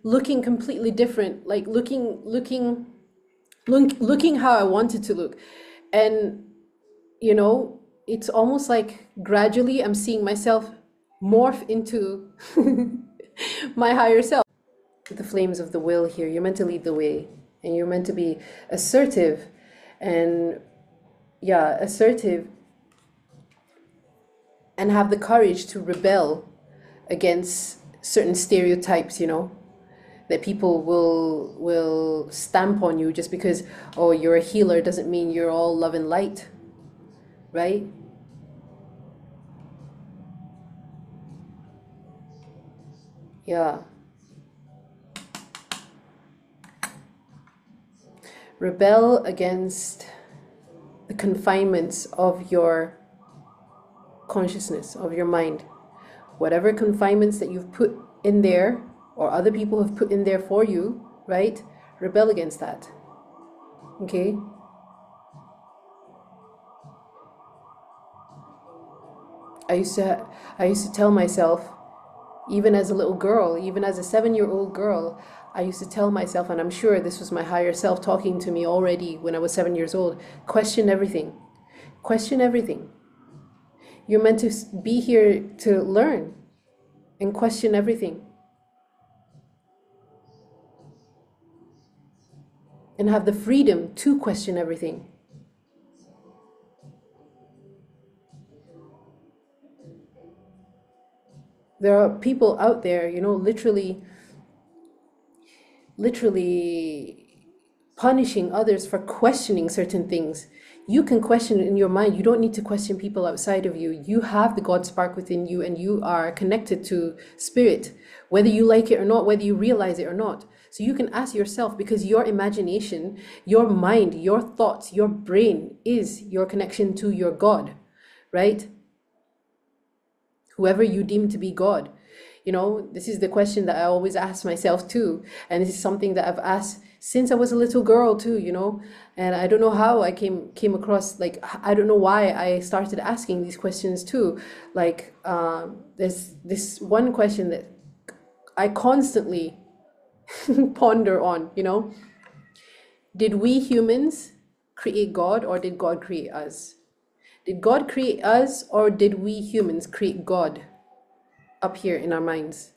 looking completely different, like looking how I wanted to look. And, you know, it's almost like gradually I'm seeing myself morph into my higher self. The flames of the will here, you're meant to lead the way and you're meant to be assertive and yeah, assertive and have the courage to rebel against certain stereotypes, you know, that people will stamp on you just because, oh, you're a healer doesn't mean you're all love and light, right? Yeah. Rebel against the confinements of your consciousness, of your mind. Whatever confinements that you've put in there or other people have put in there for you, right? Rebel against that. Okay? I used to tell myself, even as a little girl, even as a 7-year-old girl, I used to tell myself, and I'm sure this was my higher self talking to me already when I was 7 years old, question everything. Question everything. You're meant to be here to learn and question everything and have the freedom to question everything. There are people out there, you know, literally punishing others for questioning certain things. You can question it in your mind. You don't need to question people outside of you. You have the God spark within you and you are connected to spirit, whether you like it or not, whether you realize it or not. So you can ask yourself, because your imagination, your mind, your thoughts, your brain is your connection to your God, right? Whoever you deem to be God. You know, this is the question that I always ask myself too. And this is something that I've asked since I was a little girl too, you know. And I don't know how I came across, like, I don't know why I started asking these questions too. Like, there's this one question that I constantly ponder on, you know. Did we humans create God or did God create us? Did God create us or did we humans create God up here in our minds?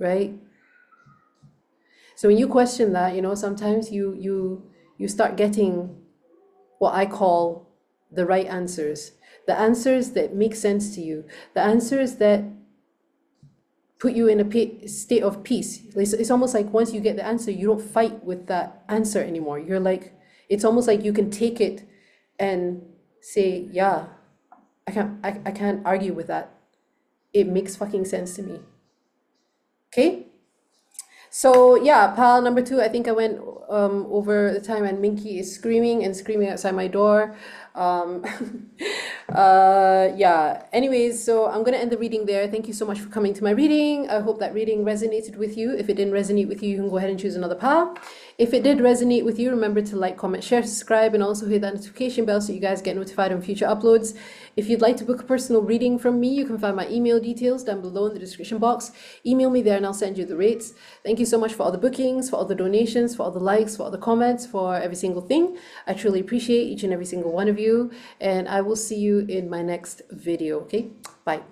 right? So when you question that, you know, sometimes you start getting what I call the right answers, the answers that make sense to you, the answers that put you in a state of peace. It's almost like once you get the answer, you don't fight with that answer anymore. You're like, it's almost like you can take it and say, yeah, I can't argue with that. It makes fucking sense to me. Okay? So yeah, pile number 2, I think I went over the time, and Minky is screaming and screaming outside my door. Yeah, anyways, so I'm gonna end the reading there. Thank you so much for coming to my reading. I hope that reading resonated with you. If it didn't resonate with you, you can go ahead and choose another pile. If it did resonate with you, remember to like, comment, share, subscribe, and also hit that notification bell so you guys get notified on future uploads. If you'd like to book a personal reading from me, you can find my email details down below in the description box. Email me there and I'll send you the rates. Thank you so much for all the bookings, for all the donations, for all the likes, for all the comments, for every single thing. I truly appreciate each and every single one of you, and I will see you in my next video. Okay, bye.